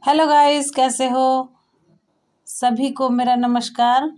Hello guys, कैसे हो? सभी को मेरा नमस्कार।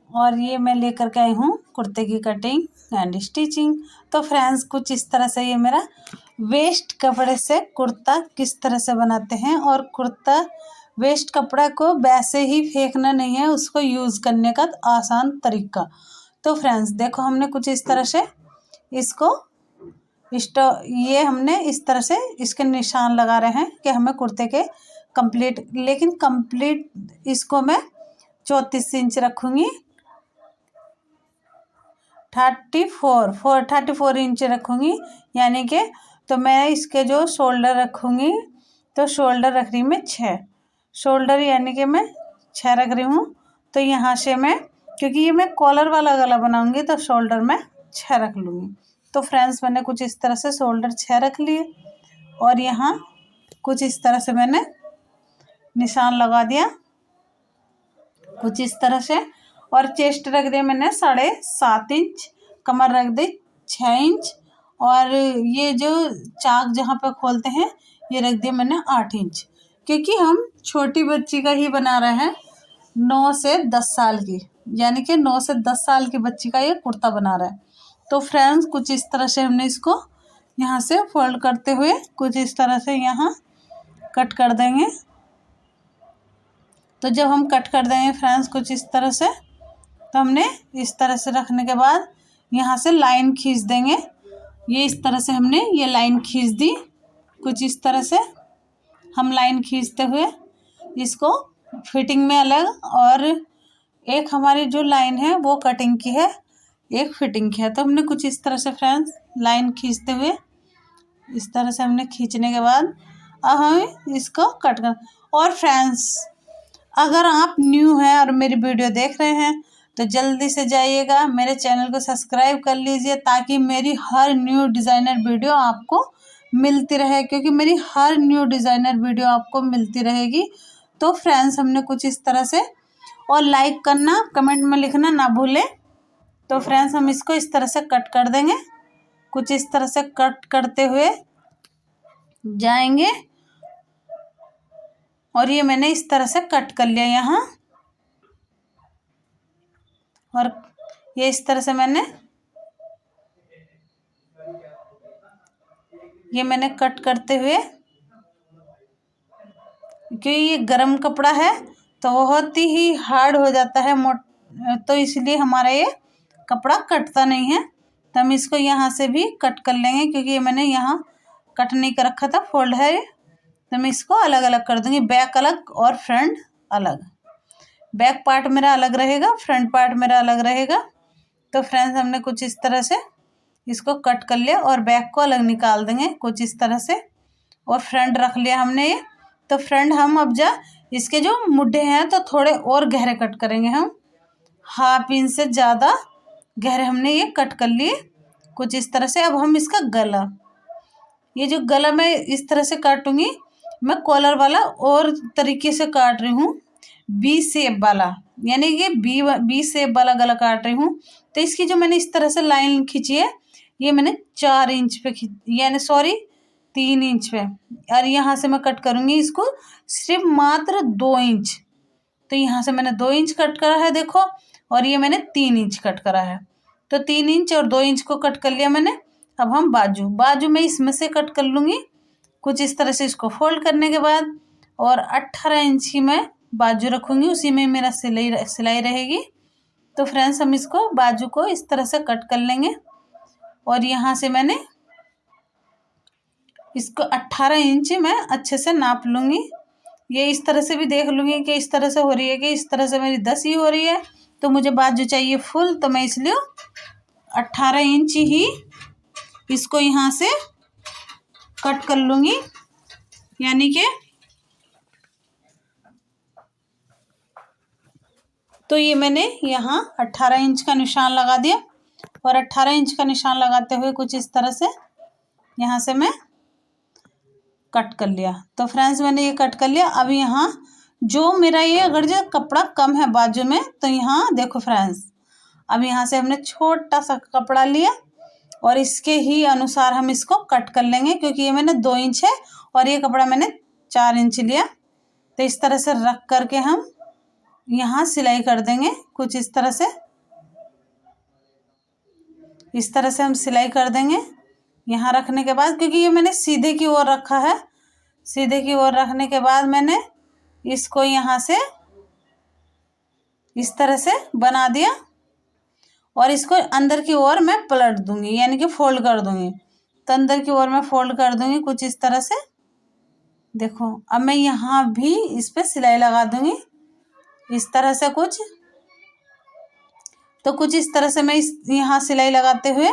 और ये मैं लेकर के आई हूँ कुर्ते की कटिंग एंड स्टिचिंग। तो फ्रेंड्स, कुछ इस तरह से ये मेरा वेस्ट कपड़े से कुर्ता किस तरह से बनाते हैं। और कुर्ता वेस्ट कपड़ा को वैसे ही फेंकना नहीं है, उसको यूज़ करने का आसान तरीका। तो फ्रेंड्स देखो, हमने कुछ इस तरह से इसको ये हमने इस तरह से इसके निशान लगा रहे हैं कि हमें कुर्ते के कंप्लीट इसको मैं 34 इंच रखूँगी। 34 इंच रखूँगी, यानी कि तो मैं इसके जो शोल्डर रखूँगी, तो शोल्डर रख रही मैं 6 शोल्डर, यानी कि मैं 6 रख रही हूँ। तो यहाँ से मैं, क्योंकि ये मैं कॉलर वाला गला बनाऊँगी, तो शोल्डर मैं 6 रख लूँगी। तो फ्रेंड्स, मैंने कुछ इस तरह से शोल्डर 6 रख लिए और यहाँ कुछ इस तरह से मैंने निशान लगा दिया, कुछ इस तरह से। और चेस्ट रख दिया मैंने 7.5 इंच, कमर रख दी 6 इंच, और ये जो चाक जहाँ पे खोलते हैं ये रख दिया मैंने 8 इंच, क्योंकि हम छोटी बच्ची का ही बना रहे हैं, 9 से 10 साल की, यानी कि 9 से 10 साल की बच्ची का ये कुर्ता बना रहा है। तो फ्रेंड्स, कुछ इस तरह से हमने इसको यहाँ से फोल्ड करते हुए कुछ इस तरह से यहाँ कट कर देंगे। तो जब हम कट कर देंगे फ्रेंड्स कुछ इस तरह से, तो हमने इस तरह से रखने के बाद यहाँ से लाइन खींच देंगे। ये इस तरह से हमने ये लाइन खींच दी, कुछ इस तरह से हम लाइन खींचते हुए इसको फिटिंग में अलग, और एक हमारी जो लाइन है वो कटिंग की है, एक फिटिंग की है। तो हमने कुछ इस तरह से फ्रेंड्स लाइन खींचते हुए इस तरह से हमने खींचने के बाद अब हमें इसको कट कर। और फ्रेंड्स, अगर आप न्यू हैं और मेरी वीडियो देख रहे हैं तो जल्दी से जाइएगा, मेरे चैनल को सब्सक्राइब कर लीजिए, ताकि मेरी हर न्यू डिज़ाइनर वीडियो आपको मिलती रहे, क्योंकि मेरी हर न्यू डिज़ाइनर वीडियो आपको मिलती रहेगी। तो फ्रेंड्स, हमने कुछ इस तरह से, और लाइक करना, कमेंट में लिखना ना भूलें। तो फ्रेंड्स, हम इसको इस तरह से कट कर देंगे, कुछ इस तरह से कट करते हुए जाएंगे। और ये मैंने इस तरह से कट कर लिया यहाँ, और ये इस तरह से मैंने कट करते हुए, क्योंकि ये गरम कपड़ा है तो बहुत ही हार्ड हो जाता है, तो इसलिए हमारा ये कपड़ा कटता नहीं है। तो हम इसको यहाँ से भी कट कर लेंगे, क्योंकि ये मैंने यहाँ कट नहीं कर रखा था, फोल्ड है ये। तो मैं इसको अलग अलग कर दूँगी, बैक अलग और फ्रंट अलग। बैक पार्ट मेरा अलग रहेगा, फ्रंट पार्ट मेरा अलग रहेगा। तो फ्रेंड्स, हमने कुछ इस तरह से इसको कट कर लिया और बैक को अलग निकाल देंगे कुछ इस तरह से, और फ्रंट रख लिया हमने ये। तो फ्रंट हम अब इसके जो मुड्ढे हैं तो थोड़े और गहरे कट करेंगे हम, 1/2 इंच से ज़्यादा गहरे हमने ये कट कर लिए कुछ इस तरह से। अब हम इसका गला, ये जो गला मैं इस तरह से काटूंगी, मैं कॉलर वाला और तरीके से काट रही हूँ, बी शेप वाला, यानी कि बी शेप वाला गला काट रही हूँ। तो इसकी जो मैंने इस तरह से लाइन खींची है, ये मैंने 4 इंच पे यानी 3 इंच पे, और यहाँ से मैं कट करूँगी इसको सिर्फ मात्र 2 इंच। तो यहाँ से मैंने 2 इंच कट करा है देखो, और ये मैंने 3 इंच कट करा है। तो 3 इंच और 2 इंच को कट कर लिया मैंने। अब हम बाजू में इसमें से कट कर लूँगी कुछ इस तरह से, इसको फोल्ड करने के बाद, और 18 इंच की मैं बाजू रखूँगी, उसी में मेरा सिलाई रहेगी। तो फ्रेंड्स, हम इसको बाजू को इस तरह से कट कर लेंगे, और यहाँ से मैंने इसको 18 इंच मैं अच्छे से नाप लूँगी। ये इस तरह से भी देख लूँगी कि इस तरह से हो रही है कि इस तरह से मेरी 10 ही हो रही है, तो मुझे बाजू चाहिए फुल, तो मैं इसलिए 18 इंच ही इसको यहाँ से कट कर लूँगी, यानी कि तो ये मैंने यहाँ 18 इंच का निशान लगा दिया, और 18 इंच का निशान लगाते हुए कुछ इस तरह से यहाँ से मैं कट कर लिया। तो फ्रेंड्स, मैंने ये कट कर लिया। अब यहाँ जो मेरा ये अगर जो कपड़ा कम है बाजू में, तो यहाँ देखो फ्रेंड्स, अब यहाँ से हमने छोटा सा कपड़ा लिया और इसके ही अनुसार हम इसको कट कर लेंगे, क्योंकि ये मैंने 2 इंच है और ये कपड़ा मैंने 4 इंच लिया। तो इस तरह से रख करके हम यहाँ सिलाई कर देंगे कुछ इस तरह से। इस तरह से हम सिलाई कर देंगे यहाँ रखने के बाद, क्योंकि ये मैंने सीधे की ओर रखा है। सीधे की ओर रखने के बाद मैंने इसको यहाँ से इस तरह से बना दिया और इसको अंदर की ओर मैं पलट दूंगी, यानी कि फोल्ड कर दूंगी। तो अंदर की ओर मैं फोल्ड कर दूंगी कुछ इस तरह से। देखो अब मैं यहाँ भी इस पे सिलाई लगा दूंगी इस तरह से कुछ। तो कुछ इस तरह से मैं इस यहाँ सिलाई लगाते हुए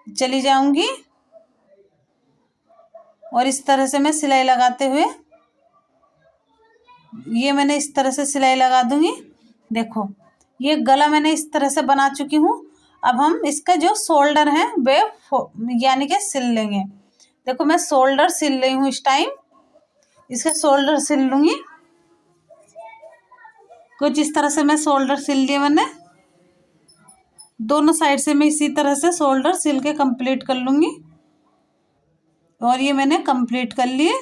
चली जाऊंगी और इस तरह से मैं सिलाई लगाते हुए ये मैंने इस तरह से सिलाई लगा दूंगी। देखो ये गला मैंने इस तरह से बना चुकी हूँ। अब हम इसका जो शोल्डर है वे यानी कि सिल लेंगे। देखो मैं शोल्डर सिल रही हूँ इस टाइम, इसका शोल्डर सिल लूंगी कुछ इस तरह से। मैं शोल्डर सिल लिया मैंने, दोनों साइड से मैं इसी तरह से शोल्डर सिल के कंप्लीट कर लूंगी। और ये मैंने कंप्लीट कर लिए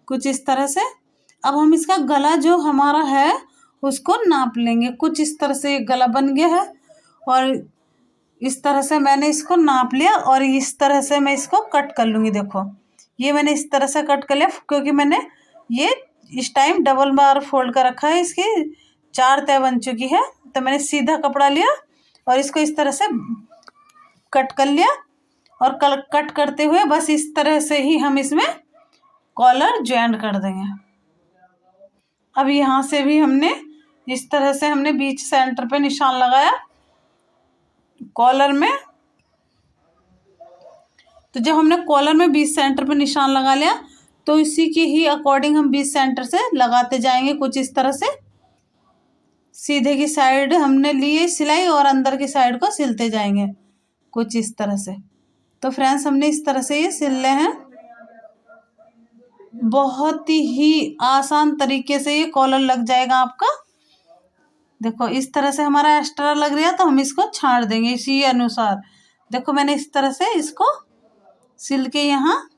कुछ इस तरह से। अब हम इसका गला जो हमारा है उसको नाप लेंगे कुछ इस तरह से। गला बन गया है और इस तरह से मैंने इसको नाप लिया और इस तरह से मैं इसको कट कर लूँगी। देखो ये मैंने इस तरह से कट कर लिया, क्योंकि मैंने ये इस टाइम डबल बार फोल्ड कर रखा है, इसकी 4 तय बन चुकी है। तो मैंने सीधा कपड़ा लिया और इसको इस तरह से कट कर लिया और कट करते हुए बस इस तरह से ही हम इसमें कॉलर ज्वाइन कर देंगे। अब यहाँ से भी हमने इस तरह से हमने बीच सेंटर पे निशान लगाया कॉलर में। तो जब हमने कॉलर में बीच सेंटर पे निशान लगा लिया तो इसी के ही अकॉर्डिंग हम बीच सेंटर से लगाते जाएंगे कुछ इस तरह से। सीधे की साइड हमने लिए सिलाई और अंदर की साइड को सिलते जाएंगे कुछ इस तरह से। तो फ्रेंड्स हमने इस तरह से ये सिल ले हैं। बहुत ही आसान तरीके से ये कॉलर लग जाएगा आपका। देखो इस तरह से हमारा एक्स्ट्रा लग रहा है तो हम इसको छाड़ देंगे इसी अनुसार। देखो मैंने इस तरह से इसको सिल के यहाँ,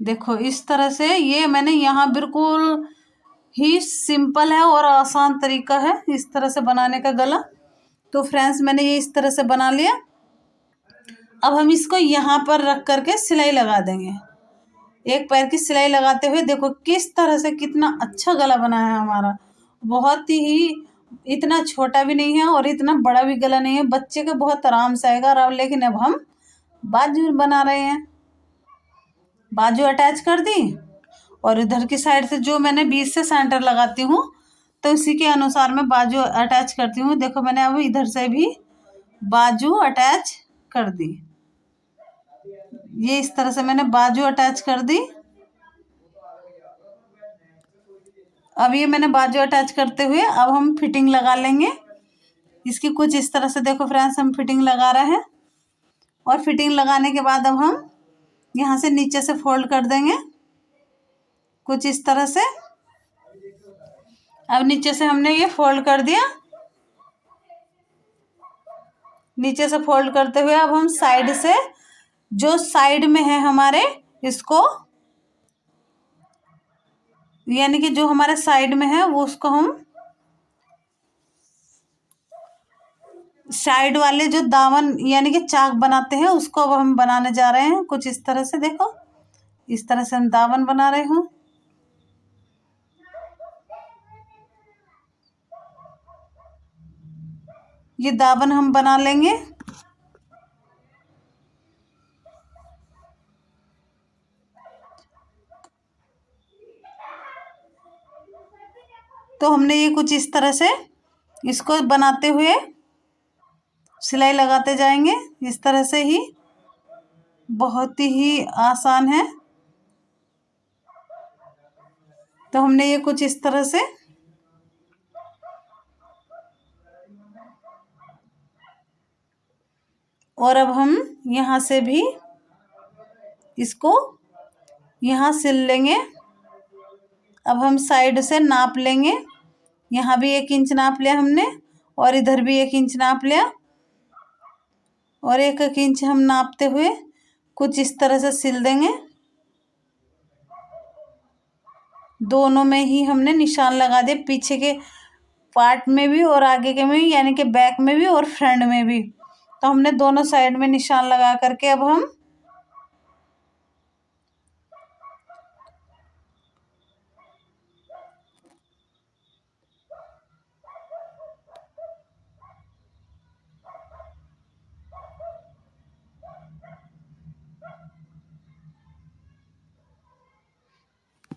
देखो इस तरह से ये मैंने यहाँ बिल्कुल ही सिंपल है और आसान तरीका है इस तरह से बनाने का गला। तो फ्रेंड्स मैंने ये इस तरह से बना लिया। अब हम इसको यहाँ पर रख करके सिलाई लगा देंगे। एक पैर की सिलाई लगाते हुए देखो किस तरह से कितना अच्छा गला बना है हमारा। बहुत ही इतना छोटा भी नहीं है और इतना बड़ा भी गला नहीं है, बच्चे को बहुत आराम से आएगा। लेकिन अब हम बाजू बना रहे हैं। बाजू अटैच कर दी और इधर की साइड से जो मैंने बीच से सेंटर लगाती हूँ तो इसी के अनुसार मैं बाजू अटैच करती हूँ। देखो मैंने अब इधर से भी बाजू अटैच कर दी। ये इस तरह से मैंने बाजू अटैच कर दी। अब ये मैंने बाजू अटैच करते हुए अब हम फिटिंग लगा लेंगे इसकी कुछ इस तरह से। देखो फ्रेंड्स हम फिटिंग लगा रहे हैं और फिटिंग लगाने के बाद अब हम यहाँ से नीचे से फोल्ड कर देंगे कुछ इस तरह से। अब नीचे से हमने ये फोल्ड कर दिया। नीचे से फोल्ड करते हुए अब हम साइड से जो साइड में है हमारे इसको, यानी कि जो हमारे साइड में है वो उसको हम साइड वाले जो दामन यानी कि चाक बनाते हैं उसको अब हम बनाने जा रहे हैं कुछ इस तरह से। देखो इस तरह से हम दामन बना रहे हूँ। ये दामन हम बना लेंगे। तो हमने ये कुछ इस तरह से इसको बनाते हुए सिलाई लगाते जाएंगे इस तरह से ही। बहुत ही आसान है। तो हमने ये कुछ इस तरह से और अब हम यहाँ से भी इसको यहाँ सिल लेंगे। अब हम साइड से नाप लेंगे। यहाँ भी 1 इंच नाप लिया हमने और इधर भी 1 इंच नाप लिया और 1 इंच हम नापते हुए कुछ इस तरह से सिल देंगे। दोनों में ही हमने निशान लगा दिए, पीछे के पार्ट में भी और आगे के में भी, यानी कि बैक में भी और फ्रंट में भी। तो हमने दोनों साइड में निशान लगा करके अब हम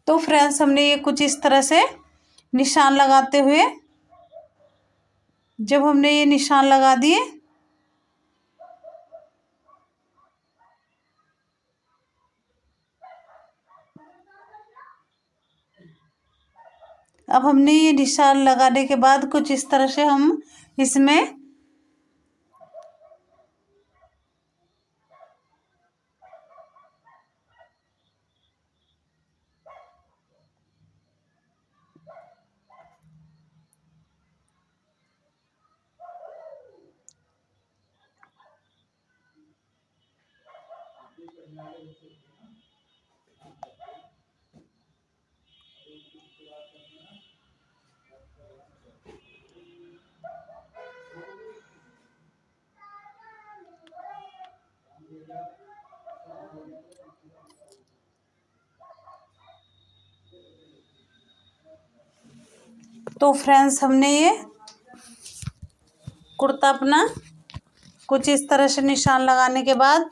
तो फ्रेंड्स हमने ये कुछ इस तरह से निशान लगाते हुए, जब हमने ये निशान लगा दिए, अब हमने ये निशान लगाने के बाद कुछ इस तरह से हम इसमें तो फ्रेंड्स हमने ये कुर्ता अपना कुछ इस तरह से निशान लगाने के बाद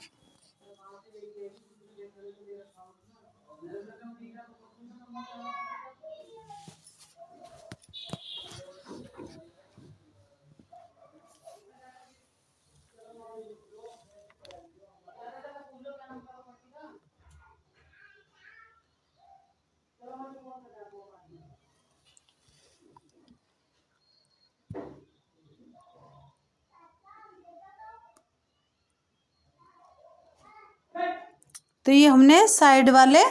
तो ये हमने साइड वाले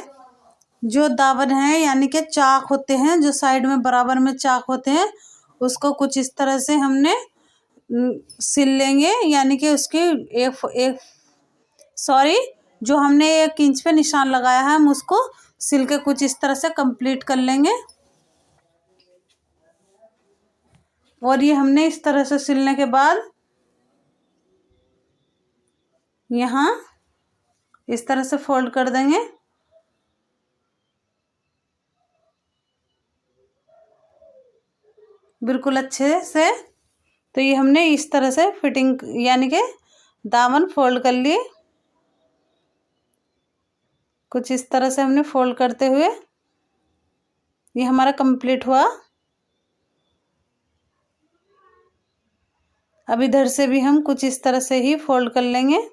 जो दामन है, यानी कि चाक होते हैं जो साइड में बराबर में चाक होते हैं, उसको कुछ इस तरह से हमने सिल लेंगे, यानी कि उसके एक जो हमने 1 इंच पे निशान लगाया है हम उसको सिल के कुछ इस तरह से कंप्लीट कर लेंगे। और ये हमने इस तरह से सिलने के बाद यहाँ इस तरह से फोल्ड कर देंगे। बिल्कुल अच्छे से। तो ये हमने इस तरह से फिटिंग, यानी कि दामन फोल्ड कर लिए। कुछ इस तरह से हमने फोल्ड करते हुए ये हमारा कंप्लीट हुआ। अब इधर से भी हम कुछ इस तरह से ही फोल्ड कर लेंगे।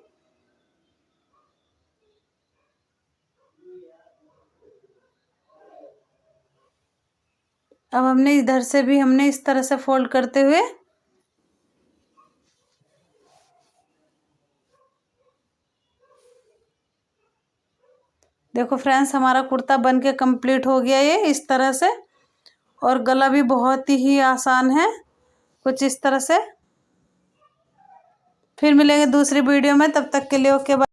अब हमने इधर से भी हमने इस तरह से फोल्ड करते हुए देखो फ्रेंड्स, हमारा कुर्ता बन के कंप्लीट हो गया ये इस तरह से। और गला भी बहुत ही आसान है, कुछ इस तरह से। फिर मिलेंगे दूसरी वीडियो में, तब तक के लिए ओके बाय।